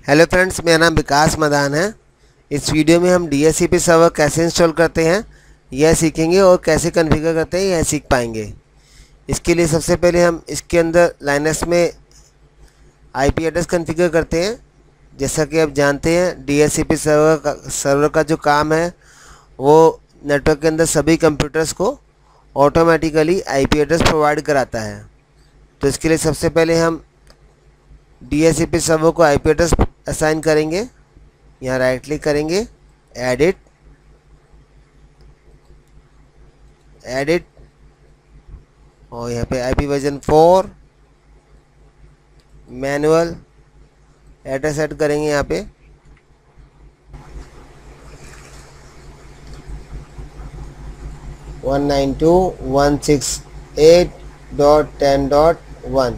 Hello friends, मेरा नाम विकास मदान है। इस वीडियो में हम DHCP सर्वर कैसे इंस्टॉल करते हैं यह सीखेंगे और कैसे कॉन्फ़िगर करते हैं यह सीख पाएंगे। इसके लिए सबसे पहले हम इसके अंदर लाइनक्स में IP एड्रेस कॉन्फ़िगर करते हैं। जैसा कि आप जानते हैं DHCP सर्वर का जो काम है वो नेटवर्क के अंदर सभी कंप्यूटर्स को ऑटोमेटिकली IP एड्रेस प्रोवाइड कराता है। तो इसके लिए सबसे पहले हम DHCP सर्वर को IP एड्रेस असाइन करेंगे। यहाँ राइट क्लिक करेंगे, एडिट और यहाँ पे IP version 4 manual address add करेंगे। यहाँ पे वन 192.168.10.1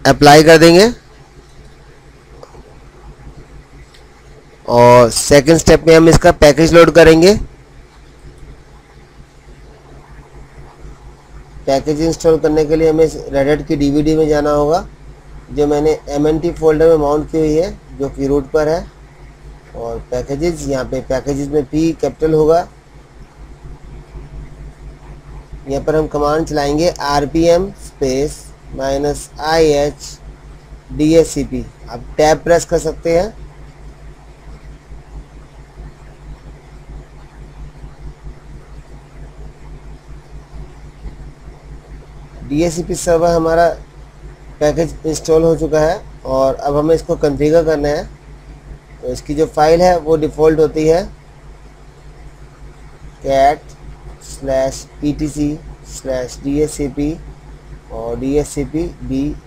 अप्लाई कर देंगे। और सेकंड स्टेप में हम इसका पैकेज लोड करेंगे। पैकेज इंस्टॉल करने के लिए हमें रेड की DVD में जाना होगा, जो मैंने MNT फोल्डर में माउंट की हुई है, जो कि रूट पर है। और पैकेजेस, यहाँ पे पैकेजेस में P कैपिटल होगा। यहाँ पर हम कमांड चलाएंगे RPM स्पेस -IH DHCP। आप टैब प्रेस कर सकते हैं। DHCP सर्वर हमारा पैकेज इंस्टॉल हो चुका है और अब हमें इसको कॉन्फ़िगर करना है। तो इसकी जो फाइल है वो डिफ़ॉल्ट होती है cat/etc/dhcp और dhcpd.conf।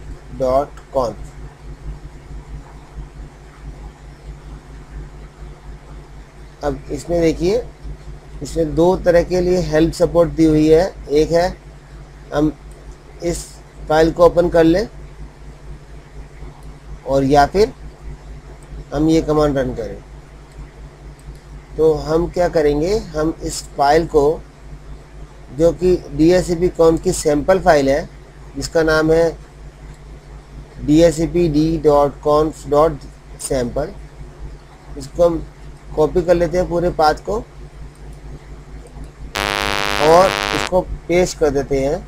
अब इसमें देखिए, इसमें दो तरह के लिए हेल्प सपोर्ट दी हुई है। एक है हम इस फाइल को ओपन कर लें और या फिर हम ये कमांड रन करें। तो हम क्या करेंगे, हम इस फाइल को, जो कि dhcp-conf की सैम्पल फाइल है जिसका नाम है dhcpd.conf.sample, इसको हम कॉपी कर लेते हैं पूरे पाथ को और इसको पेस्ट कर देते हैं।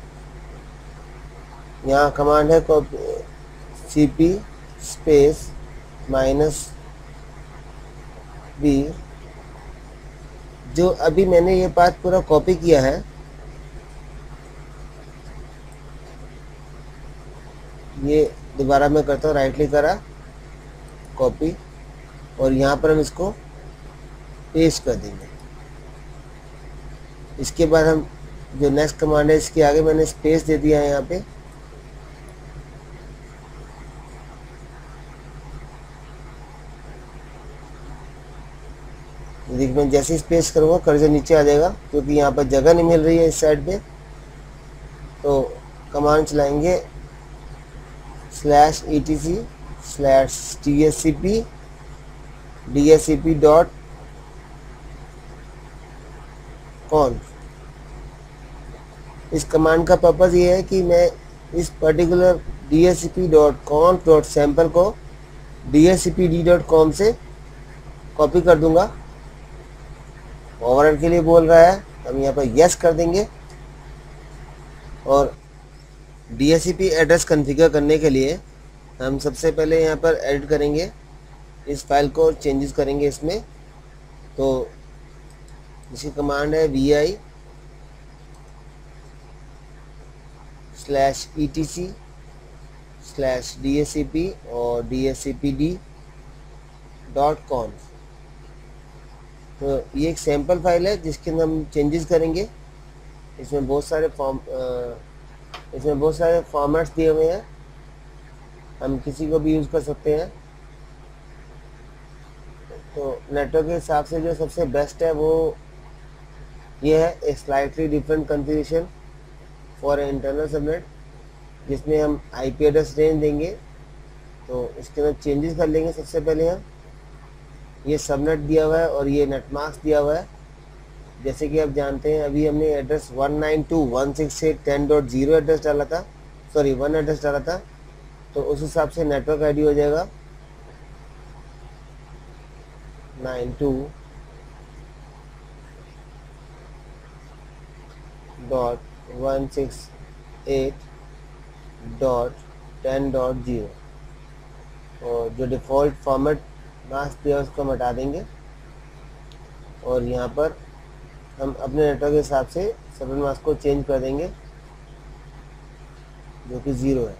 यहाँ कमांड है cp स्पेस -b। जो अभी मैंने ये पाथ पूरा कॉपी किया है, ये दोबारा मैं करता हूँ, राइट क्लिक करा, कॉपी, और यहाँ पर हम इसको पेस्ट कर देंगे। इसके बाद हम जो नेक्स्ट कमांड है, इसके आगे मैंने स्पेस दे दिया है यहाँ पे। देखिए, मैं जैसे स्पेस करूँगा कर्सर नीचे आ जाएगा, क्योंकि यहाँ पर जगह नहीं मिल रही है इस साइड पे। तो कमांड चलाएंगे /etc/dhcp.conf। इस कमांड का पर्पज़ ये है कि मैं इस पर्टिकुलर dhcp.conf.sample को dhcpd.conf से कॉपी कर दूंगा। ओवरराइट के लिए बोल रहा है, हम यहाँ पर यस कर देंगे। और DHCP एड्रेस कॉन्फ़िगर करने के लिए हम सबसे पहले यहाँ पर एडिट करेंगे इस फाइल को और चेंजेस करेंगे इसमें। तो इसकी कमांड है vi/etc/dhcp और dhcpd.conf। तो ये एक सैम्पल फाइल है जिसके अंदर हम चेंजेस करेंगे। इसमें बहुत सारे फॉर्मेट्स दिए हुए हैं, हम किसी को भी यूज़ कर सकते हैं। तो नेटवर्क के हिसाब से जो सबसे बेस्ट है वो ये है, a slightly different configuration for internal subnet, जिसमें हम IP एड्रेस रेंज देंगे। तो इसके अंदर चेंजेस कर लेंगे। सबसे पहले हम ये सबनेट दिया हुआ है और ये नेटमास्क दिया हुआ है। जैसे कि आप जानते हैं, अभी हमने एड्रेस 192.168.10.0 एड्रेस डाला था सॉरी 1 एड्रेस डाला था, तो उस हिसाब से नेटवर्क आईडी हो जाएगा 92.168.10.0 और जो डिफ़ॉल्ट फॉर्मेट मास्क दिया उसको हम हटा देंगे और यहाँ पर हम अपने नेटवर्क के हिसाब से सबनेट मास्क को चेंज कर देंगे जो कि 0 है,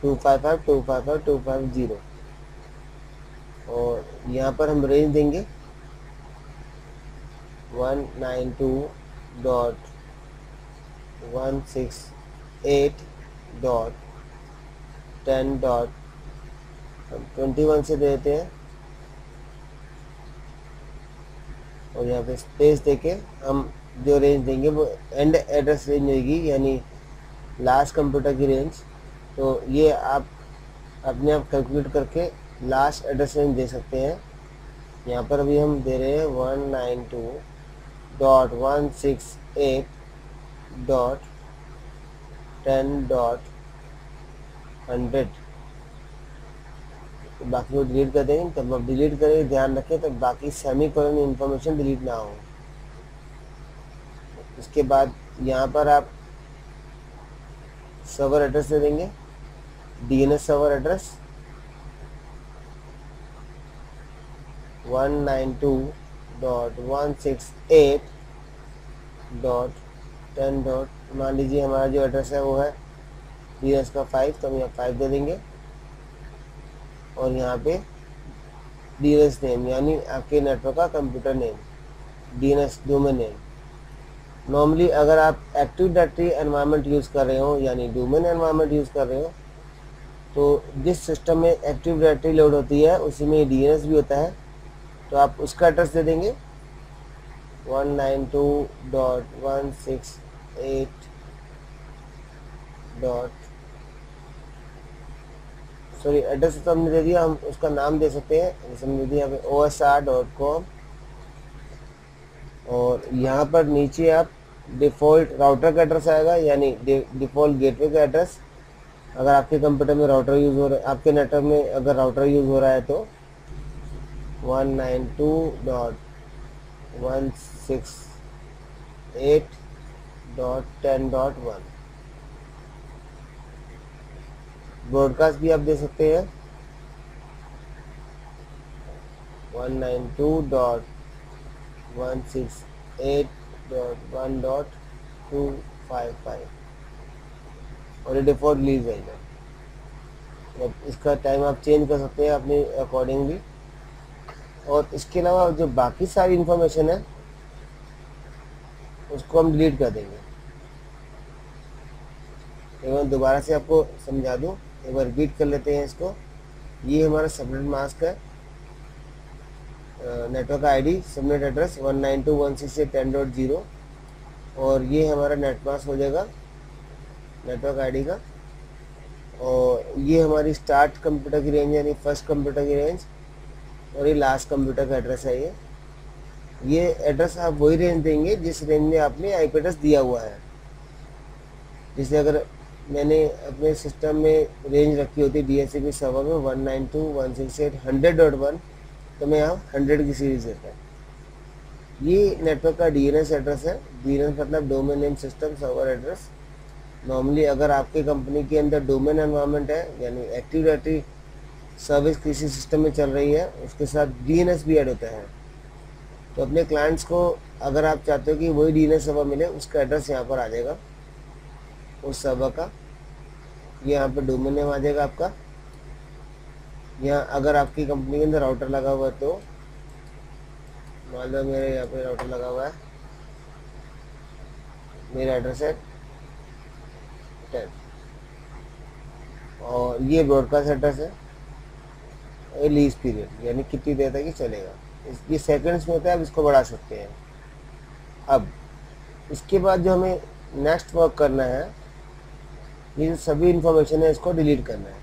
255.255.250 और यहाँ पर हम रेंज देंगे 192.168.10.21 से देते हैं और यहाँ पे स्पेस देके हम जो रेंज देंगे वो एंड एड्रेस रेंज होगी, यानी लास्ट कंप्यूटर की रेंज। तो ये आप अपने आप कैलकुलेट करके लास्ट एड्रेस रेंज दे सकते हैं। यहाँ पर अभी हम दे रहे हैं 192.168.10.100। बाकी को डिलीट कर देंगे। तब आप डिलीट करें, ध्यान रखें तब बाकी सेमीकोलन इंफॉर्मेशन डिलीट ना हो। इसके बाद यहाँ पर आप सर्वर एड्रेस दे देंगे, डीएनएस सर्वर एड्रेस 192.168.10. मान लीजिए हमारा जो एड्रेस है वो है डीएनएस का 5, तो हम यहाँ 5 दे देंगे और यहाँ पे डीएनएस नेम यानी आपके नेटवर्क का computer name, DNS domain name. Normally अगर आप एक्टिव डायरेक्टरी एनवायरनमेंट यूज़ कर रहे हो यानी डोमेन एनवायरनमेंट यूज़ कर रहे हो तो जिस सिस्टम में एक्टिव डायरेक्टरी लोड होती है उसी में डीएनएस भी होता है, तो आप उसका एड्रेस दे देंगे 192.168. सॉरी एड्रेस तो हमने दे दिया, हम उसका नाम दे सकते हैं। जैसे हमने दिया यहाँ पे osr.com और यहाँ पर नीचे आप डिफ़ॉल्ट राउटर का एड्रेस आएगा यानी डिफ़ॉल्ट गेटवे का एड्रेस। अगर आपके कंप्यूटर में राउटर यूज़ हो रहा है, आपके नेटवर्क में अगर राउटर यूज़ हो रहा है तो 192.168.10.1 ब्रॉडकास्ट भी आप दे सकते हैं 192.168.1.255 और ये डिफ़ॉल्ट रिलीज रहेगा। अब इसका टाइम आप चेंज कर सकते हैं अपने अकॉर्डिंगली। और इसके अलावा जो बाकी सारी इंफॉर्मेशन है उसको हम डिलीट कर देंगे। एक बार दोबारा से आपको समझा दूं, एक बार रिपीट कर लेते हैं इसको। ये हमारा सबनेट मास्क है, नेटवर्क आईडी सबनेट एड्रेस 192.168.10.0 और ये हमारा नेट मास्क हो जाएगा नेटवर्क आईडी का। और ये हमारी स्टार्ट कंप्यूटर की रेंज यानी फर्स्ट कंप्यूटर की रेंज और ये लास्ट कंप्यूटर का एड्रेस है। ये एड्रेस आप वही रेंज देंगे जिस रेंज में आपने आईपी एड्रेस दिया हुआ है। जैसे अगर मैंने अपने सिस्टम में रेंज रखी होती डीएचसीपी सर्वर में 192.168.100.1 तो मैं यहाँ 100 की सीरीज देता है। ये नेटवर्क का डीएनएस एड्रेस है। डीएनएस मतलब domain name system server address. Normally अगर आपके कंपनी के अंदर डोमेन एनवायरनमेंट है यानी एक्टिव डायरेक्टरी सर्विस किसी सिस्टम में चल रही है उसके साथ डीएनएस भी ऐड होता है। तो अपने क्लाइंट्स को अगर आप चाहते हो कि वही डीएनएस सर्वर मिले उसका एड्रेस यहाँ पर आ जाएगा उस सर्वर का। ये यहाँ पर डोमेन नेम आ जाएगा आपका। यहाँ अगर आपकी कंपनी के अंदर राउटर लगा हुआ है तो मान लो मेरे यहाँ पे राउटर लगा हुआ है, मेरा एड्रेस है 10 और ये ब्रॉडकास्ट एड्रेस है। लीज पीरियड यानी कितनी देर तक ये चलेगा, ये सेकंड्स में होता है। अब इसको बढ़ा सकते हैं। अब इसके बाद जो हमें नेक्स्ट वर्क करना है, ये सभी इंफॉर्मेशन है इसको डिलीट करना है।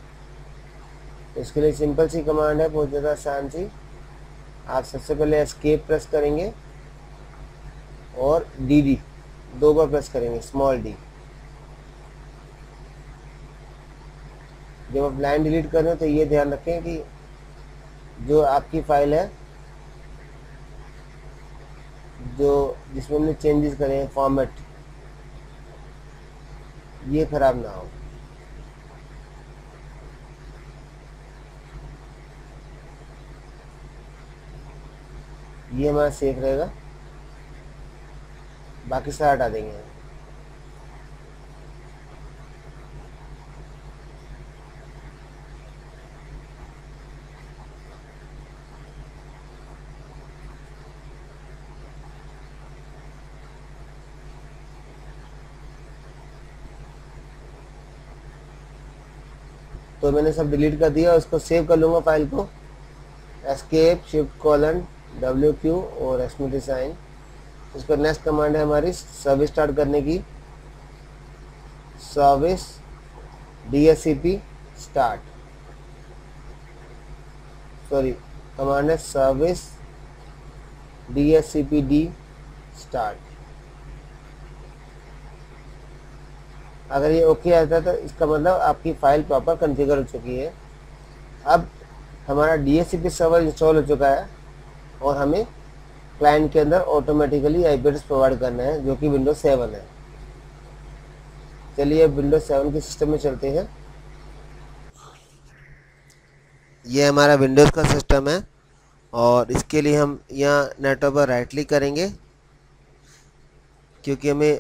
तो इसके लिए सिंपल सी कमांड है, बहुत ज़्यादा आसान सी। आप सबसे पहले एस्केप प्रेस करेंगे और dd 2 बार प्रेस करेंगे, स्मॉल d। जब आप लाइन डिलीट कर रहे हो तो ये ध्यान रखें कि जो आपकी फाइल है, जो जिसमें हमने चेंजेस करे हैं फॉर्मेट, ये ख़राब ना हो। ये हमारा सेफ रहेगा, बाकी सारा हटा देंगे। तो मैंने सब डिलीट कर दिया, उसको सेव कर लूँगा फाइल को, एस्केप शिफ्ट कॉलन WQ और एक्सक्लेमेटरी साइन। इसका नेक्स्ट कमांड है हमारी सर्विस स्टार्ट करने की, service DSCP start, sorry command है सर्विस DSCPD स्टार्ट। अगर ये ओके आता है तो इसका मतलब आपकी फ़ाइल प्रॉपर कॉन्फ़िगर हो चुकी है। अब हमारा DSCP सर्वर इंस्टॉल हो चुका है और हमें क्लाइंट के अंदर ऑटोमेटिकली IP एड्रेस प्रोवाइड करना है, जो कि विंडोज 7 है। चलिए अब विंडोज 7 के सिस्टम में चलते हैं। ये हमारा विंडोज़ का सिस्टम है और इसके लिए हम यहाँ नेटवर्क पर राइट क्लिक करेंगे, क्योंकि हमें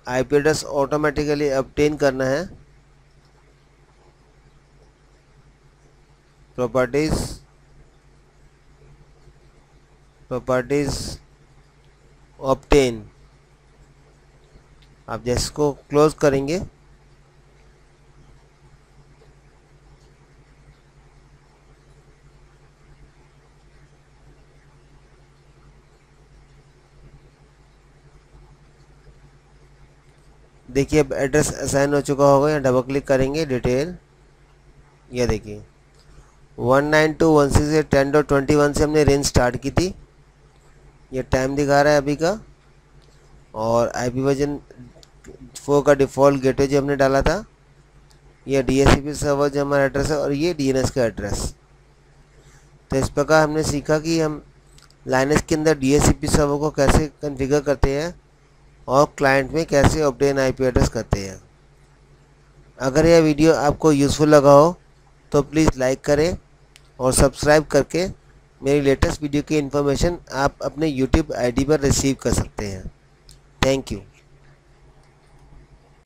IP एड्रेस ऑटोमेटिकली ऑब्टेन करना है। प्रॉपर्टीज ऑब्टेन, आप जैसे को क्लोज करेंगे देखिए अब एड्रेस असाइन हो चुका होगा। यहाँ डबल क्लिक करेंगे डिटेल, ये देखिए 192.168.10.21 से हमने रेंज स्टार्ट की थी। ये टाइम दिखा रहा है अभी का, और IP वर्जन 4 का डिफ़ॉल्ट गेटवे जो हमने डाला था, ये DSCP सर्वर जो हमारा एड्रेस है, और ये DNS का एड्रेस। तो इस प्रकार हमने सीखा कि हम लाइनक्स के अंदर DSCP सर्वर को कैसे कॉन्फ़िगर करते हैं और क्लाइंट में कैसे ऑब्टेन IP एड्रेस करते हैं। अगर यह वीडियो आपको यूज़फुल लगा हो तो प्लीज़ लाइक करें और सब्सक्राइब करके मेरी लेटेस्ट वीडियो की इन्फॉर्मेशन आप अपने YouTube ID पर रिसीव कर सकते हैं। Thank you.